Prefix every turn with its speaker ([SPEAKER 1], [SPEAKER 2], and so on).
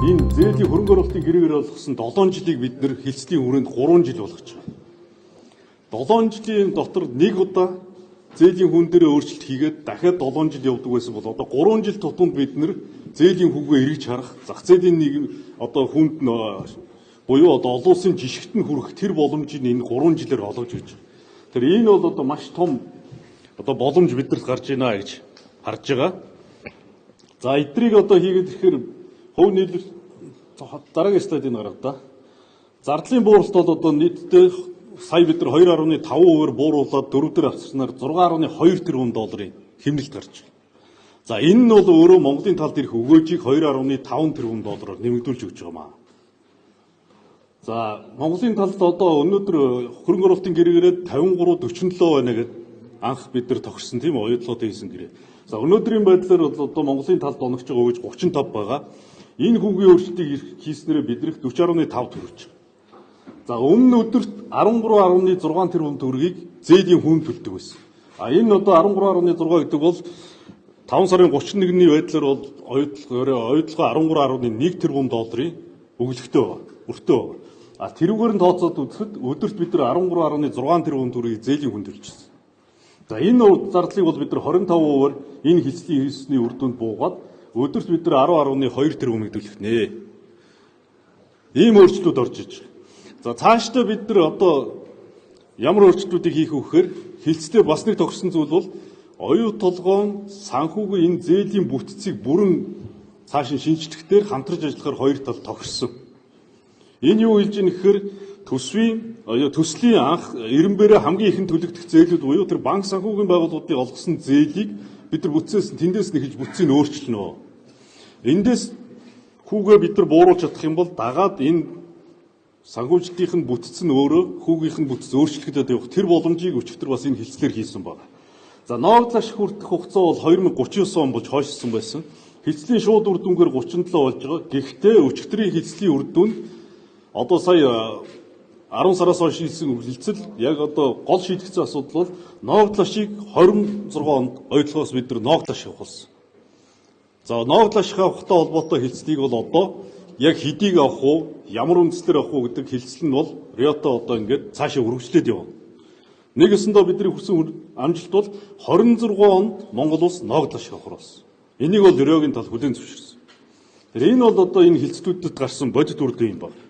[SPEAKER 1] Энэ зээлийн хөрөнгө оруулалтын гэрээгээр олгосон 7 жилийг бид нэр хэлцлийн хүрээнд 3 жил болгож байгаа. 7 жилийн дотор нэг удаа зээлийн хүн дээр өөрчлөлт хийгээд дахиад 7 жил явдаг байсан бол одоо 3 жил тутамд бид нэр зээлийн хүүгээ эргэж харах, зах зээлийн нэг одоо хүнд буюу одоо олон улсын жишгт нь хүрэх тэр боломжийг энэ 3 жилээр олгож өгч байгаа. Тэр энэ бол одоо маш том одоо боломж бидэнд гарч ийна гэж харж байгаа. За эдрийг одоо хийгээд ирэхээр хувь нийлэл дараагийн слайдыг гаргав да. Зардлын бууралт бол одоо нийтдээ сая бид нар 2.5%-аар бууруулаад 4 дээр авчирснаар 6.2 тэрбум долларын хэмнэлт гарч байна. За энэ нь бол өөрөө Монголын талд ирэх өгөөжийг 2.5 тэрбум доллараар нэмэгдүүлж өгч байгаамаа. За Монголын талд одоо өнөөдөр хөрөнгө оруулалтын гэрээгээр 53-47 байна гэдэг анх бид нар тохирсон тийм оюутлогоо хийсэн гэрээ. За өнөөдрийн байдлаар бол одоо Монголын талд оногч байгаа өгөөж 35 байгаа. Энэ хүүгийн өөрчлөлтийг хийснээр бидрэх 40.5 төгрөж. За өмнө өдөрт 13.6 тэрбум төгрөгийг зээлийн хүн төлдөг байсан. Энэ одоо 13.6 гэдэг бол 5 сарын 31-ний байдлаар бол оюутлогоо 13.1 тэрбум долларын өглөгтэй байна. Өртөө байна. Тэрүүгээр нь тооцоод үзэхэд өдөрт бид нар 13.6 тэрбум төгрөгийг зээлийн хүн төлчихсөн. За энэ зардлыг бол бид нар 25%-аар энэ хэлцлийн хийсний үр дүнд буугаад өдөрт бид нар 10.2 тэрбум хэвлэх нэ. Ийм өөрчлөлтүүд орж иж. За цаашдаа бид нар одоо ямар өөрчлөлтүүдийг хийх вэ гэхээр хэлцдээ бас нэг тохирсон зүйл бол оюу толгойн санхүүгийн энэ зээлийн бүтцийг бүрэн цааш нь шинжлэхээр хамтарч ажиллахаар хоёр тал тохирсон. Энэ юу хэлж ийм гэхээр төслийн анх эренбээрээ хамгийн ихэнд төлөгдөх зээлүүд буюу тэр банк санхүүгийн байгууллагуудыг олгосон зээлийг бид нар тэндээс нь эхэлж бүтцийг өөрчилнө. Эндээс хүүгээ бид нар бууруулж чадах юм бол дагаад энэ санхүүжилтийн бүтц нь өөрөө хүүгийнх нь бүтц өөрчлөгдөд явах тэр боломжийг өчигдөр бас энэ хэлцлэр хийсэн байна. За ногдлын ашиг хүртэх хугацаа бол 2039 он болж хойшсон байсан. Хэлцлийн шууд үр дүнгээр 37 болж байгаа. Гэхдээ өчигдрийн хэлцлийн үр дүн одоо сая 10 сараас хойш хийсэн хэлцэл яг одоо гол шийдэгдсэн асуудал бол ногдлын ашиг 26 онд ойдлогоос бид нар ногдлын ашиг авахсан. За ногдлын ашиг авахтай холбоотой хэлцлийг бол одоо яг хэдийг авах уу, ямар үндслээр авах уу гэдэг хэлцэл нь бол Риото одоо ингээд цаашаа үргэлжлээд явна. Нэгэсэндээ бидний хүрсэн амжилт бол 26 онд Монгол улс ногдлын ашиг авах болсон. Энийг бол Риогийн тал хүлээн зөвшөөрсөн. Энэ бол одоо энэ хэлцлүүдэд гарсан бодит үр дүн юм байна.